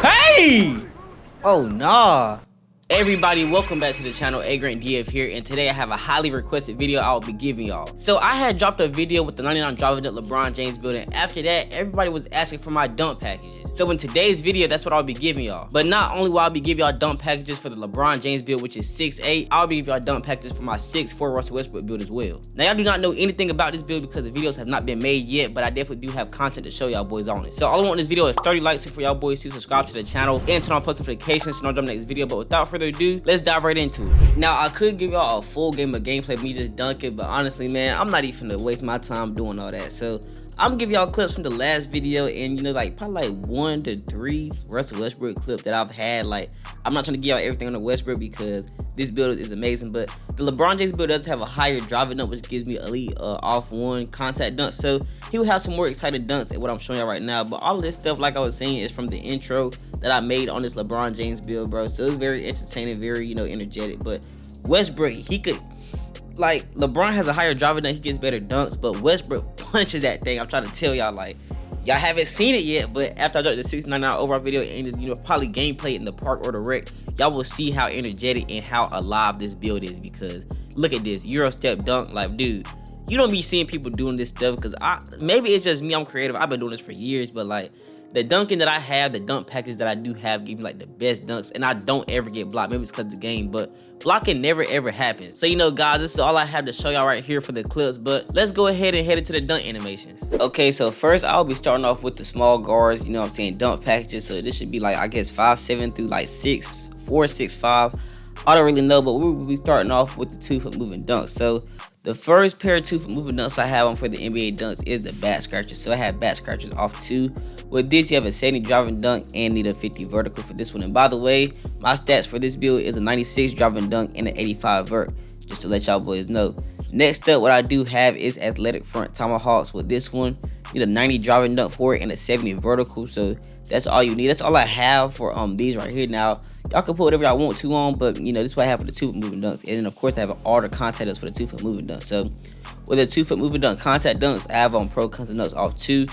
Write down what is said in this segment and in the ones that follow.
Hey! Oh, nah. Everybody, welcome back to the channel. A Grant DF here, and today I have a highly requested video I will be giving y'all. So I had dropped a video with the 99 driving dunk LeBron James build, and after that, everybody was asking for my dunk packages. So in today's video, that's what I'll be giving y'all. But not only will I be giving y'all dunk packages for the LeBron James build, which is 6'8", I'll be giving y'all dunk packages for my 6'4" Russell Westbrook build as well. Now y'all do not know anything about this build because the videos have not been made yet, but I definitely do have content to show y'all boys on it. So all I want in this video is 30 likes for y'all boys to subscribe to the channel and turn on post notifications so I don't drop the next video. But without further ado, let's dive right into it. Now I could give y'all a full game of gameplay of me just dunking, but honestly, man, I'm not even gonna waste my time doing all that. So I'm gonna give y'all clips from the last video, and you know, like probably like 1 to 3 Russell Westbrook clips that I've had. Like, I'm not trying to give y'all everything on the Westbrook because this build is amazing, but the LeBron James build does have a higher driving dunk, which gives me elite off one contact dunk. So he will have some more excited dunks than what I'm showing y'all right now. But all of this stuff, like I was saying, is from the intro that I made on this LeBron James build, bro. So it's very entertaining, very, you know, energetic. But Westbrook, he could, like, LeBron has a higher driving dunk, he gets better dunks, but Westbrook punches that thing. I'm trying to tell y'all, like, y'all haven't seen it yet, but after I drop the 699 overall video and just, you know, probably gameplay in the park or the rec, y'all will see how energetic and how alive this build is. Because look at this Euro step dunk. Like, dude, you don't be seeing people doing this stuff because maybe it's just me, I'm creative, I've been doing this for years, but like the dunking that I have, the dunk package that I do have, give me like the best dunks, and I don't ever get blocked. Maybe it's because of the game, but blocking never ever happens. So, you know, guys, this is all I have to show y'all right here for the clips, but let's go ahead and head into the dunk animations. Okay, so first I'll be starting off with the small guards, you know what I'm saying, dunk packages. So this should be like, I guess, 5'7" through like 6'4", 6'5". I don't really know, but we will be starting off with the 2-foot moving dunks. So the first pair of 2-foot moving dunks I have on for the NBA dunks is the bat scratchers. So I have bat scratchers off 2. With this, you have a 70 driving dunk and need a 50 vertical for this one. And by the way, my stats for this build is a 96 driving dunk and an 85 vert, just to let y'all boys know. Next up, what I do have is athletic front tomahawks. With this one, you need a 90 driving dunk for it and a 70 vertical. So that's all you need. That's all I have for these right here. Now y'all can put whatever y'all want to on, but you know, this is what I have for the 2-foot moving dunks. And then of course I have all the contact dunks for the 2-foot moving dunks. So with the 2-foot moving dunk contact dunks, I have on pro contact dunks off 2. You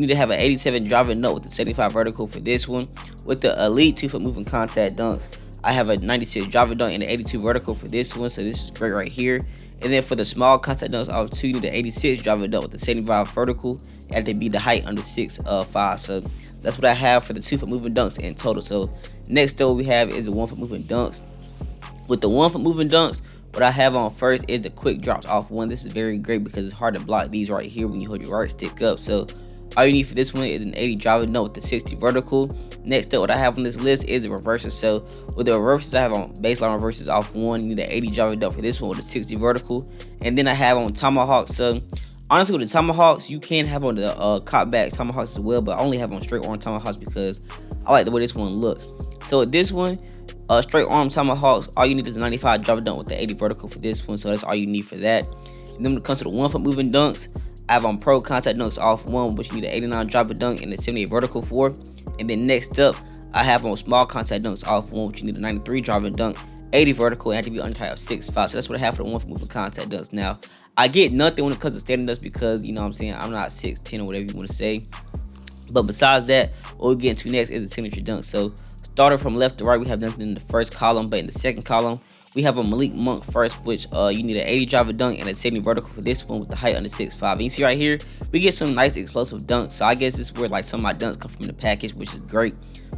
need to have an 87 driving dunk with the 75 vertical for this one. With the elite 2-foot moving contact dunks, I have a 96 driving dunk and an 82 vertical for this one. So this is great right here. And then for the small contact dunks off 2, you need the 86 driving dunk with the 75 vertical. It had to be the height under 6'5". So that's what I have for the 2-foot moving dunks in total. So next up we have is the 1-foot moving dunks. With the 1-foot moving dunks, what I have on first is the quick drops off 1. This is very great because it's hard to block these right here when you hold your right stick up. So all you need for this one is an 80 driving dunk with the 60 vertical. Next up, what I have on this list is the reverses. So with the reverses, I have on baseline reverses off 1. You need an 80 driving dunk for this one with a 60 vertical. And then I have on tomahawks. So honestly, with the tomahawks, you can have on the cop back tomahawks as well, but I only have on straight arm tomahawks because I like the way this one looks. So with this one, straight arm tomahawks, all you need is a 95 driving dunk with the 80 vertical for this one. So that's all you need for that. And then when it comes to the 1-foot moving dunks, I have on pro contact dunks off 1, which you need an 89 driving dunk and a 78 vertical for. And then next up, I have on small contact dunks off 1, which you need a 93 driving dunk, 80 vertical, and have to be under height of 6'5". So that's what I have for the 1-foot moving contact dunks. Now, I get nothing when it comes to standing dunks because, you know what I'm saying, I'm not 6'10" or whatever you want to say. But besides that, what we get into next is the signature dunk. So starting from left to right, we have nothing in the first column, but in the second column, we have a Malik Monk first, which you need an 80 driver dunk and a 70 vertical for this one with the height under 6'5". And you see right here, we get some nice explosive dunks. So I guess this is where like some of my dunks come from in the package, which is great.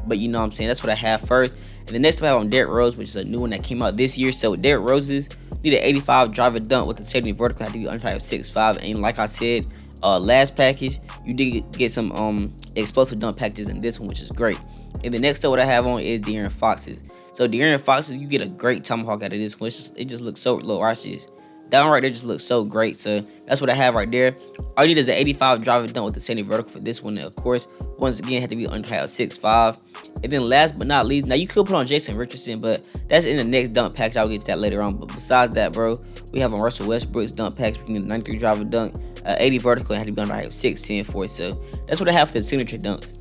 But you know what I'm saying, that's what I have first. And the next one I have on Derrick Rose, which is a new one that came out this year. So with Derrick Rose's, need an 85 driver dunk with a 70 vertical, had to be under height of 6'5". And like I said, last package, you did get some explosive dunk packages in this one, which is great. And the next up what I have on is De'Aaron Fox's. So De'Aaron Fox's, you get a great tomahawk out of this one. It just looks so low. Down right there just looks so great. So that's what I have right there. All you need is an 85 driving dunk with the 70 vertical for this one. And of course, once again, had to be under height of 6'5". And then last but not least, now you could put on Jason Richardson, but that's in the next dunk package. I'll get to that later on. But besides that, bro, we have on Russell Westbrook's dunk packs. We need a 93 driving dunk, 80 vertical, and had to be under height of 6'10" for it. So that's what I have for the signature dunks.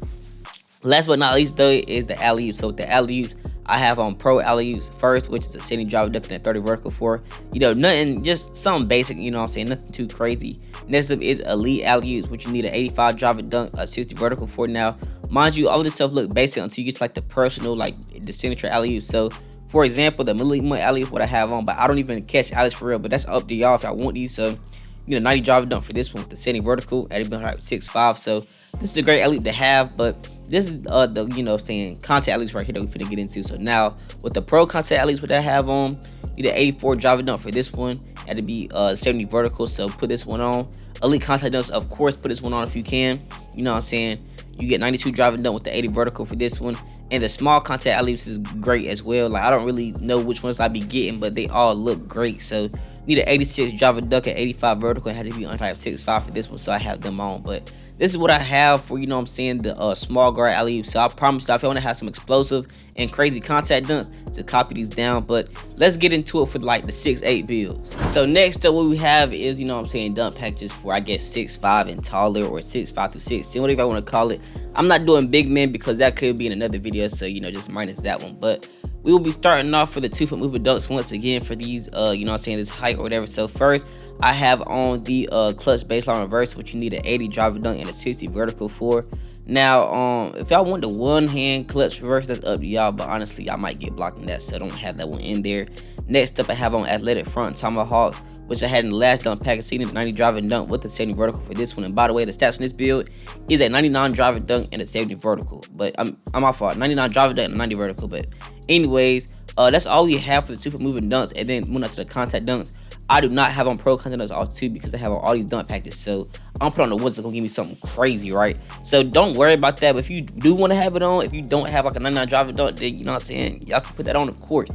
Last but not least, though, is the alley-oops. So with the alley-oops, I have on pro alley-oops first, which is the 70 driver dunk and a 30 vertical for. You know, nothing, just something basic, you know what I'm saying, nothing too crazy. Next up is elite alley-oops, which you need an 85 driver dunk, a 60 vertical for. Now, Mind you, all of this stuff look basic until you get to like the personal, like the signature alley-oop. So for example, the Malik Monk alley-oop what I have on, but I don't even catch alleys for real, but that's up to y'all if y'all want these. So you know, 90 driver dunk for this one with the standing vertical at even 6'5". So this is a great alley-oop to have, but this is the, you know, saying contact alley-oops right here that we finna get into. So now with the pro contact alley-oops what I have on, need an 84 driver dunk for this one, had to be 70 vertical, so put this one on. Elite contact dunks, of course, put this one on if you can. You know what I'm saying? You get 92 driving dunk with the 80 vertical for this one. And the small contact alley-oops is great as well. Like, I don't really know which ones I be getting, but they all look great. So need an 86 driver dunk at 85 vertical, and had to be on type 6'5" for this one, so I have them on. But this is what I have for, you know what I'm saying, the small guard alley-oop. So I promise you, if you want to have some explosive and crazy contact dunks, to copy these down. But let's get into it for like the 6'8" builds. So next up, what we have is, you know what I'm saying, dunk packages for, I guess, 6'5" and taller, or 6'5" through 6'10", whatever I want to call it. I'm not doing big men because that could be in another video, so you know, just minus that one. But we will be starting off for the 2-foot moving dunks once again for these, you know what I'm saying, this height or whatever. So first, I have on the clutch baseline reverse, which you need an 80 driver dunk and a 60 vertical for. Now, if y'all want the one hand clutch reverse, that's up to y'all, but honestly, I might get blocked in that, so I don't have that one in there. Next up, I have on athletic front tomahawks, which I had in the last dunk package, seen the 90 driver dunk with the 70 vertical for this one. And by the way, the stats for this build is a 99 driver dunk and a 70 vertical. But I'm my fault, 99 driver dunk and 90 vertical. But anyways, that's all we have for the 2-foot moving dunks. And then moving on to the contact dunks, I do not have on pro contact dunks all too, because I have on all these dunk packages. So I'm put on the ones that's gonna give me something crazy, right? So don't worry about that. But if you do want to have it on, if you don't have like a 99 driver dunk, then you know what I'm saying, y'all can put that on, of course.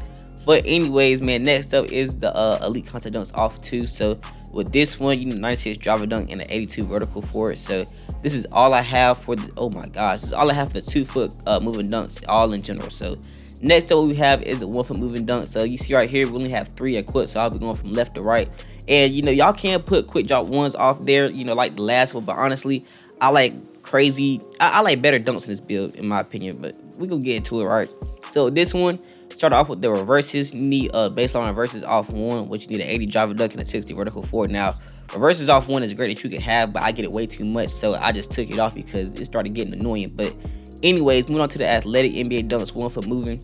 But anyways, man, next up is the elite contact dunks off too. So with this one, you need 96 driver dunk and an 82 vertical for it. So this is all I have for the, oh my gosh, this is all I have for the 2-foot moving dunks, all in general. So next up, what we have is the 1-foot moving dunk. So you see right here, we only have 3 equipped, so I'll be going from left to right. And you know, y'all can put quick drop ones off there, you know, like the last one. But honestly, I like crazy, I like better dunks in this build, in my opinion. But we gonna get into it, right? So this one, start off with the reverses. You need baseline reverses off 1, which you need an 80 driver dunk and a 60 vertical for. Now, reverses off 1 is great that you can have, but I get it way too much, so I just took it off because it started getting annoying. But anyways, moving on to the athletic NBA dunks, 1-foot moving.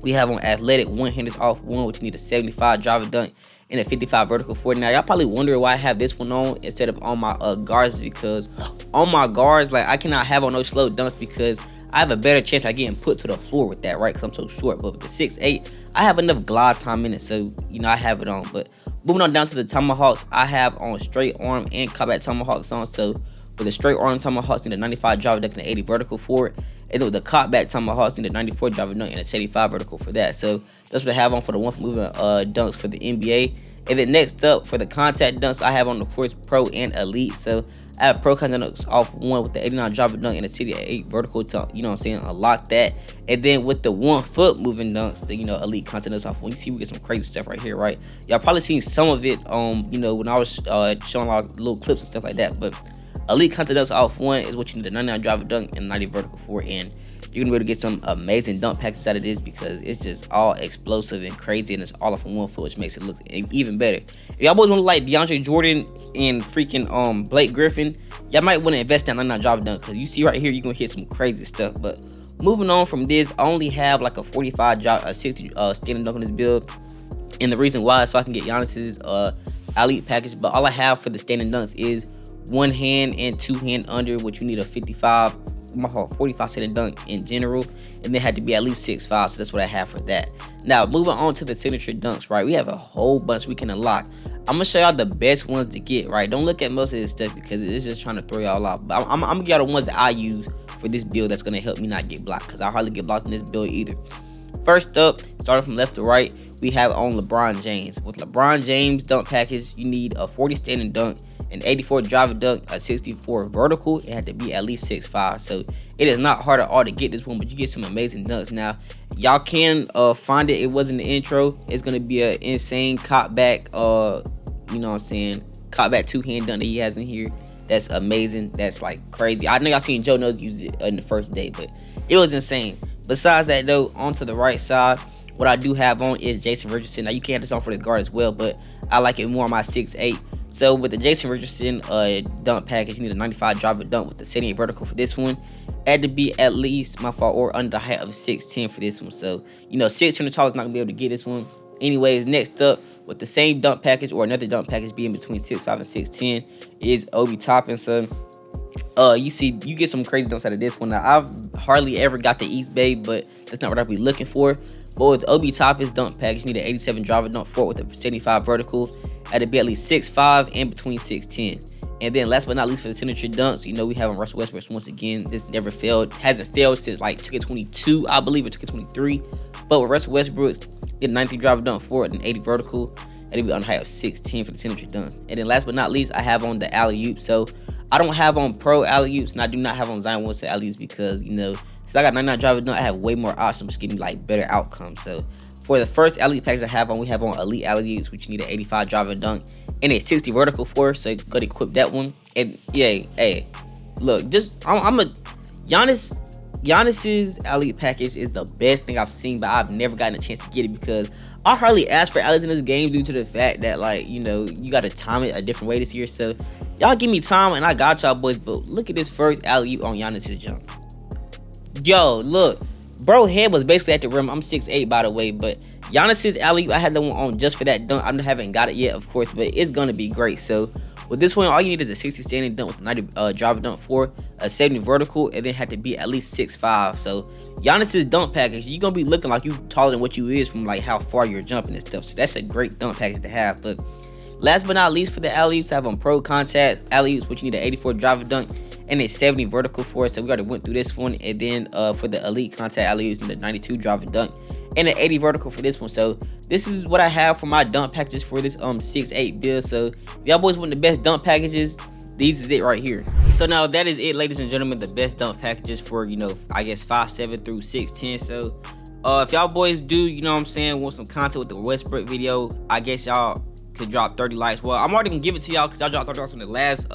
We have on athletic one-handers off 1, which you need a 75 driver dunk and a 55 vertical for. Now, y'all probably wonder why I have this one on instead of on my guards, because on my guards, like, I cannot have on those slow dunks because I have a better chance of getting put to the floor with that, right? Because I'm so short. But with the 6'8", I have enough glide time in it, so you know, I have it on. But moving on down to the tomahawks, I have on straight arm and combat tomahawks on. So with the straight arm tomahawks, need a 95 driver dunk and an 80 vertical for it. And then with the cutback tomahawks, need a 94 driver dunk and a 75 vertical for that. So that's what I have on for the 1-foot moving dunks for the NBA. And then next up, for the contact dunks, I have on, of course, pro and elite. So I have pro contact dunks off 1 with the 89 driver dunk and a 68 vertical to, you know what I'm saying, unlock that. And then with the 1-foot moving dunks, the, you know, elite contact dunks off 1. You see we get some crazy stuff right here, right? Y'all probably seen some of it, you know, when I was showing a lot of little clips and stuff like that. But elite contact dunks off 1 is what you need a 99 driver dunk and 90 vertical for. And you're gonna be able to get some amazing dunk packages out of this because it's just all explosive and crazy, and it's all off of 1 foot, which makes it look even better. If y'all boys want to like DeAndre Jordan and freaking Blake Griffin, y'all might want to invest in that 99 driver dunk, because you see right here, you're gonna hit some crazy stuff. But moving on from this, I only have like a 45 a 60 standing dunk on this build, and the reason why is so I can get Giannis's elite package. But all I have for the standing dunks is 1 hand and 2 hand under, which you need a 45 standing dunk in general, and they had to be at least 6'5", so that's what I have for that. Now moving on to the signature dunks, right? We have a whole bunch we can unlock. I'm gonna show y'all the best ones to get, right? Don't look at most of this stuff because it's just trying to throw y'all off. But I'm gonna give y'all the ones that I use for this build that's gonna help me not get blocked, because I hardly get blocked in this build either. First up, starting from left to right, we have on LeBron James. With LeBron James dunk package, you need a 40 standing dunk, an 84 driver dunk, a 64 vertical. It had to be at least 6'5", so it is not hard at all to get this one, but you get some amazing dunks. Now y'all can find it, it was in the intro. It's gonna be an insane cop back, you know what I'm saying, cop back 2-hand dunk that he has in here. That's amazing. That's like crazy. I know y'all seen Joe Knows use it in the first day, but it was insane. Besides that though, onto the right side, what I do have on is Jason Richardson. Now you can have this on for the guard as well, but I like it more on my 6'8". So with the Jason Richardson dunk package, you need a 95 driver dunk with the 78 vertical for this one. had to be at least my fault or under the height of 6'10" for this one. So, you know, 6'10" tall is not gonna be able to get this one. Anyways, next up with the same dunk package or another dunk package being between 6'5" and 6'10" is Obi Toppin. So, you get some crazy dunks out of this one. Now, I've hardly ever got the East Bay, but that's not what I'll be looking for. But with Obi Toppin's dunk package, you need an 87 driver dunk for it with a 75 vertical. Had to be at least 6'5" and between 6'10". And then last but not least for the signature dunks, you know, we have Russell Westbrook once again. This never failed. Hasn't failed since like 2K22, I believe, or 2K23. But with Russell Westbrook, did a 93 driver dunk for it and 80 vertical. And it'll be on the height of 6'10" for the signature dunks. And then last but not least, I have on the alley-oop. So I don't have on pro alley-oops, and I do not have on Zion Wilson alley-oops because, you know, since I got 99 driver dunk, I have way more options, which give me like better outcomes. So for the first alley-oop package I have on, we have on elite alley-oops, which you need an 85 driver dunk and a 60 vertical for, so you gotta equip that one. And yeah, hey, look, just Giannis's alley package is the best thing I've seen, but I've never gotten a chance to get it because I hardly asked for alleys in this game due to the fact that, like, you know, you gotta time it a different way this year. So y'all give me time and I got y'all boys. But look at this first alley on Giannis's jump. Yo, look, bro head was basically at the rim. I'm 6'8", by the way, but Giannis's alley, I had that one on just for that dunk. I haven't got it yet, of course, but it's gonna be great. So with this one, all you need is a 60 standing dunk with a 90 driver dunk for, a 70 vertical, and then had to be at least 6'5". So Giannis's dunk package, you're gonna be looking like you taller than what you is from like how far you're jumping and stuff. So that's a great dunk package to have. But last but not least for the alley-oops, I have on pro contact alley-oops, which you need an 84 driver dunk and a 70 vertical for. So we already went through this one. And then for the elite contact alley-oops, you need a 92 driver dunk and an 80 vertical for this one. So this is what I have for my dunk packages for this 6'8" build. So if y'all boys want the best dunk packages, these is it right here. So now that is it, ladies and gentlemen, the best dunk packages for, you know, I guess 5'7" through 6'10". So if y'all boys do, you know what I'm saying, want some content with the Westbrook video, I guess y'all could drop 30 likes. Well, I'm already gonna give it to y'all because y'all dropped 30 likes on the last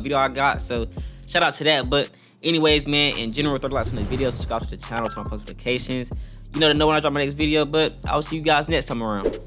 video I got. So shout out to that. But anyways, man, in general, 30 likes on the video, subscribe to the channel, turn on post notifications, you know, to know when I drop my next video. But I'll see you guys next time around.